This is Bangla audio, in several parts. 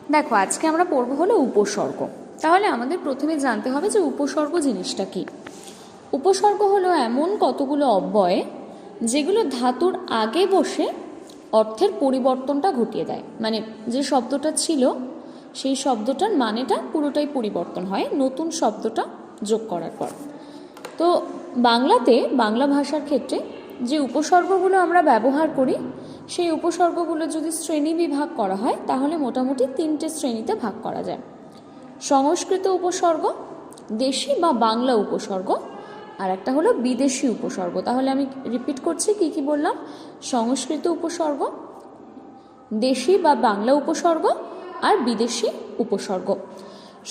দেখো আজকে আমরা পড়বো হলো উপসর্গ। তাহলে আমাদের প্রথমে জানতে হবে যে উপসর্গ জিনিসটা কি। উপসর্গ হলো এমন কতগুলো অব্যয় যেগুলো ধাতুর আগে বসে অর্থের পরিবর্তনটা ঘটিয়ে দেয়। মানে যে শব্দটা ছিল সেই শব্দটার মানেটা পুরোটাই পরিবর্তন হয় নতুন শব্দটা যোগ করার পর। তো বাংলাতে বাংলা ভাষার ক্ষেত্রে যে উপসর্গগুলো আমরা ব্যবহার করি সেই উপসর্গগুলো যদি শ্রেণী বিভাগ করা হয় তাহলে মোটামুটি 3টে শ্রেণীতে ভাগ করা যায়। সংস্কৃত উপসর্গ, দেশি বা বাংলা উপসর্গ, আর একটা হলো বিদেশি উপসর্গ। তাহলে আমি রিপিট করছি কি কি বললাম। সংস্কৃত উপসর্গ, দেশি বা বাংলা উপসর্গ আর বিদেশি উপসর্গ।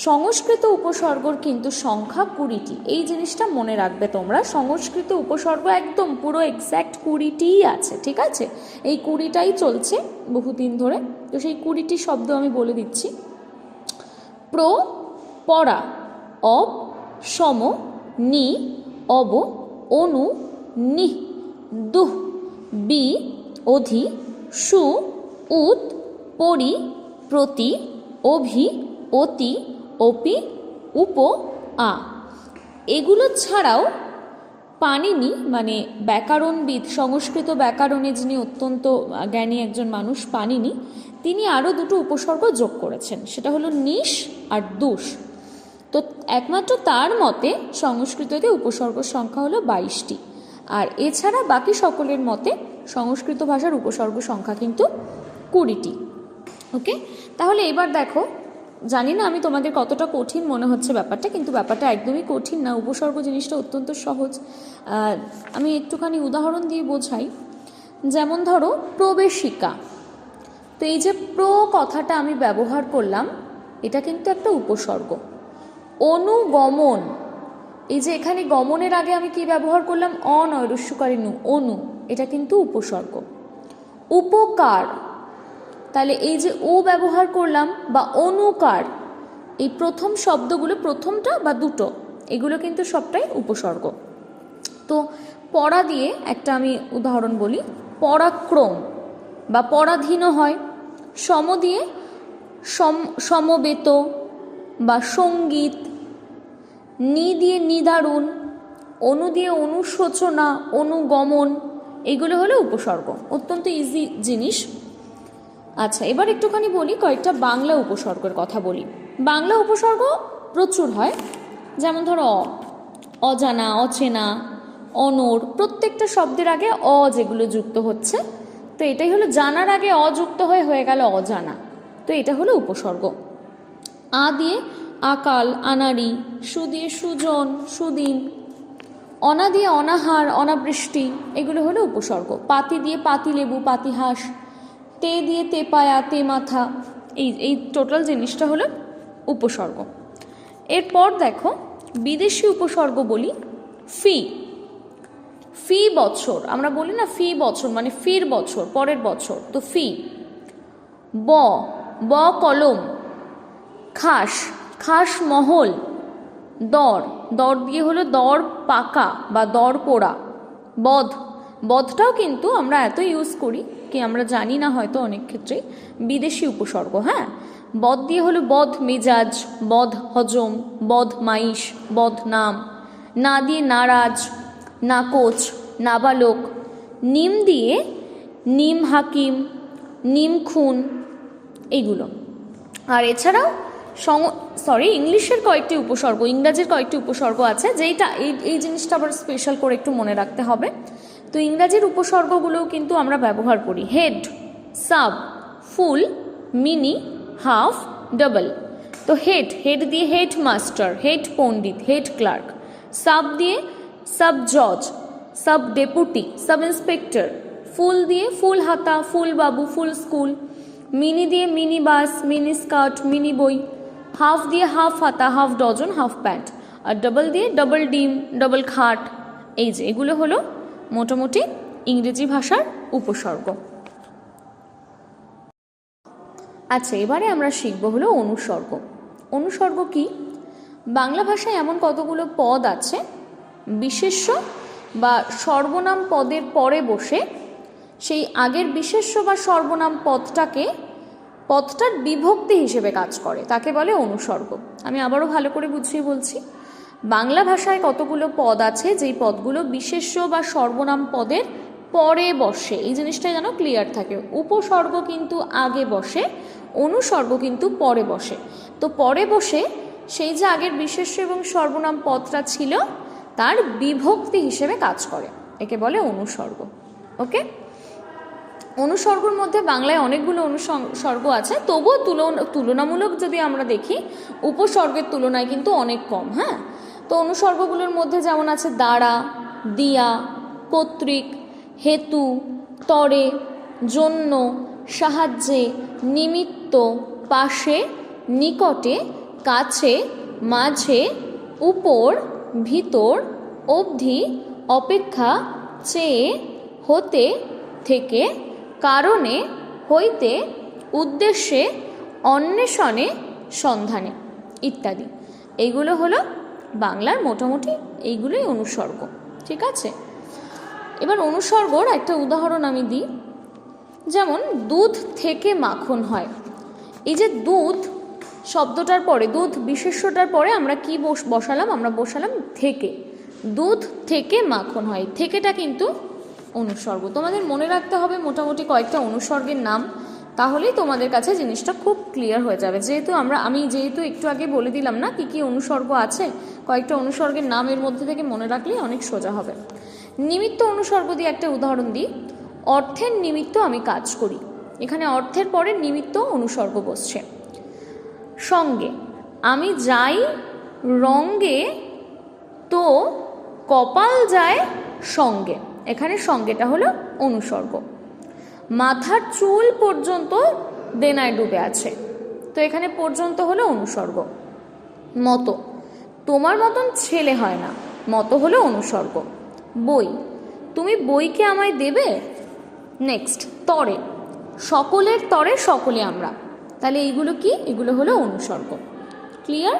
সংস্কৃত উপসর্গর কিন্তু সংখ্যা 20টি। এই জিনিসটা মনে রাখবে তোমরা। সংস্কৃত উপসর্গ একদম পুরো এক্স্যাক্ট 20টিই আছে, ঠিক আছে। এই 20টাই চলছে বহুদিন ধরে। তো সেই 20টি শব্দ আমি বলে দিচ্ছি। প্র, পরা, অপ, সম, নি, অব, অনু, নিহ, দুহ, বি, অধি, সু, উত, পরি, প্রতি, অভি, অতি, অপি, উপ, আ। এগুলো ছাড়াও পাণিনি মানে ব্যাকরণবিদ, সংস্কৃত ব্যাকরণে যিনি অত্যন্ত জ্ঞানী একজন মানুষ পাণিনি, তিনি আরও 2টো উপসর্গ যোগ করেছেন। সেটা হলো নিশ আর দুষ। তো একমাত্র তার মতে সংস্কৃততে উপসর্গ সংখ্যা হলো 22টি। আর এছাড়া বাকি সকলের মতে সংস্কৃত ভাষার উপসর্গ সংখ্যা কিন্তু 20টি। ওকে, তাহলে এবার দেখো, জানি না আমি তোমাদের কতটা কঠিন মনে হচ্ছে ব্যাপারটা, কিন্তু ব্যাপারটা একদমই কঠিন না। উপসর্গ জিনিসটা অত্যন্ত সহজ। আমি একটুখানি উদাহরণ দিয়ে বোঝাই। যেমন ধরো প্রবেশিকা। তো এই যে প্র কথাটা আমি ব্যবহার করলাম, এটা কিন্তু একটা উপসর্গ। অনুগমন, এই যে এখানে গমনের আগে আমি কি ব্যবহার করলাম, অনৈরস্যকারী নু, অনু, এটা কিন্তু উপসর্গ। উপকার, তাহলে এই যে ও ব্যবহার করলাম বা অনুকার, এই প্রথম শব্দগুলো, প্রথমটা বা দুটো, এগুলো কিন্তু সবটাই উপসর্গ। তো পরা দিয়ে একটা আমি উদাহরণ বলি। পরাক্রম বা পরাধীন হয়। সম দিয়ে সমবেত বা সঙ্গীত। নি দিয়ে নিদারুণ। অনু দিয়ে অনুশোচনা, অনুগমন, এগুলো হলো উপসর্গ। অত্যন্ত ইজি জিনিস। আচ্ছা, এবার একটুখানি বলি কয়েকটা বাংলা উপসর্গের কথা বলি। বাংলা উপসর্গ প্রচুর হয়। যেমন ধরো অজানা, অচেনা, অনর, প্রত্যেকটা শব্দের আগে অ যেগুলো যুক্ত হচ্ছে, তো এটাই হলো জানার আগে অযুক্ত হয়ে গেল অজানা, তো এটা হলো উপসর্গ। আ দিয়ে আকাল, আনাড়ি। সু দিয়ে সুজন, সুদিন। অনা দিয়ে অনাহার, অনাবৃষ্টি, এগুলো হলো উপসর্গ। পাতি দিয়ে পাতিলেবু, পাতিহাঁস। তে দিয়ে তেপায়া, তে মাথা, এই টোটাল জিনিসটা হলো উপসর্গ। এরপর দেখো বিদেশি উপসর্গ বলি। ফি, ফি বছর, আমরা বলি না ফি বছর মানে ফির বছর, পরের বছর, তো ফি। ব, ব কলম। খাস, খাস মহল। দর, দর দিয়ে হলো দর পাকা বা দর পোড়া। বধ, বধটাও কিন্তু আমরা এত ইউজ করি কি আমরা জানি না হয়তো অনেক ক্ষেত্রেই, বিদেশি উপসর্গ। হ্যাঁ, বধ দিয়ে হলো বধ মেজাজ, বধ হজম, বধ মাইশ, বধ নাম। না দিয়ে নারাজ, নাকচ, নাবালক। নিম দিয়ে নিম হাকিম, নিম খুন, এইগুলো। আর এছাড়াও ইংলিশের কয়েকটি উপসর্গ, ইংরাজির কয়েকটি উপসর্গ আছে, যেইটা এই জিনিসটা আবার স্পেশাল করে একটু মনে রাখতে হবে। তো ইংরাজির উপসর্গগুলোও কিন্তু আমরা ব্যবহার করি। হেড, সাব, ফুল, মিনি, হাফ, ডাবল। তো হেড, হেড দিয়ে হেড মাস্টার, হেড পণ্ডিত, হেড ক্লার্ক। সাব দিয়ে সাব জজ, সাব ডেপুটি, সাব ইন্সপেক্টর। ফুল দিয়ে ফুল হাতা, ফুল বাবু, ফুল স্কুল। মিনি দিয়ে mini bus, mini skirt, mini বই। হাফ দিয়ে হাফ হাতা, হাফ ডজন, হাফ প্যান্ট। আর ডাবল দিয়ে ডাবল ডিম, ডাবল খাট। এই যে এগুলো হলো মোটামুটি ইংরেজি ভাষার উপসর্গ। আচ্ছা, এবারে আমরা শিখব হলো অনুসর্গ। অনুসর্গ কি? বাংলা ভাষায় এমন কতগুলো পদ আছে বিশেষ্য বা সর্বনাম পদের পরে বসে সেই আগের বিশেষ্য বা সর্বনাম পদটাকে পদটার বিভক্তি হিসেবে কাজ করে, তাকে বলে অনুসর্গ। আমি আবারও ভালো করে বুঝিয়ে বলছি। বাংলা ভাষায় কতগুলো পদ আছে যেই পদগুলো বিশেষ্য বা সর্বনাম পদের পরে বসে, এই জিনিসটা যেন ক্লিয়ার থাকে। উপসর্গ কিন্তু আগে বসে, অনুসর্গ কিন্তু পরে বসে। তো পরে বসে সেই যে আগের বিশেষ্য এবং সর্বনাম পদটা ছিল তার বিভক্তি হিসেবে কাজ করে, একে বলে অনুসর্গ। ওকে, অনুসর্গর মধ্যে বাংলায় অনেকগুলো অনুসর্গ আছে, তবুও তুলনামূলক যদি আমরা দেখি উপসর্গের তুলনায় কিন্তু অনেক কম। হ্যাঁ, তো অনুসর্গগুলোর মধ্যে যেমন আছে দ্বারা, দিয়া, কর্তৃক, হেতু, তরে, জন্য, সাহায্যে, নিমিত্ত, পাশে, নিকটে, কাছে, মাঝে, উপর, ভিতর, অবধি, অপেক্ষা, চেয়ে, হতে, থেকে, কারণে, হইতে, উদ্দেশ্যে, অন্বেষণে, সন্ধানে ইত্যাদি। এইগুলো হলো বাংলার মোটামুটি এইগুলোই অনুসর্গ। ঠিক আছে, এবার অনুসর্গর একটা উদাহরণ আমি দিই। যেমন দুধ থেকে মাখন হয়। এই যে দুধ শব্দটার পরে, দুধ বিশেষ্যটার পরে আমরা কি বসালাম? আমরা বসালাম থেকে। দুধ থেকে মাখন হয়, থেকেটা কিন্তু অনুসর্গ। তোমাদের মনে রাখতে হবে মোটামুটি কয়েকটা অনুসর্গের নাম, তাহলেই তোমাদের কাছে জিনিসটা খুব ক্লিয়ার হয়ে যাবে। আমি যেহেতু একটু আগে বলে দিলাম না কি কি অনুসর্গ আছে, কয়েকটা অনুসর্গের নাম এর মধ্যে থেকে মনে রাখলেই অনেক সোজা হবে। নিমিত্ত অনুসর্গ দিয়ে একটা উদাহরণ দিই। অর্থের নিমিত্ত আমি কাজ করি, এখানে অর্থের পরে নিমিত্ত অনুসর্গ বসছে। সঙ্গে আমি যাই রঙ্গে তো কপাল যায় সঙ্গে, এখানে সঙ্গেটা হলো অনুসর্গ। মাথার চুল পর্যন্ত দেনায় ডুবে আছে, তো এখানে পর্যন্ত হলো অনুসর্গ। মতো, তোমার মতন ছেলে হয় না, মতো হলো অনুসর্গ। বই, তুমি বইকে আমায় দেবে। নেক্সট, তরে, সকলের তরে সকলে আমরা, তাহলে এইগুলো কি? এগুলো হলো অনুসর্গ। ক্লিয়ার?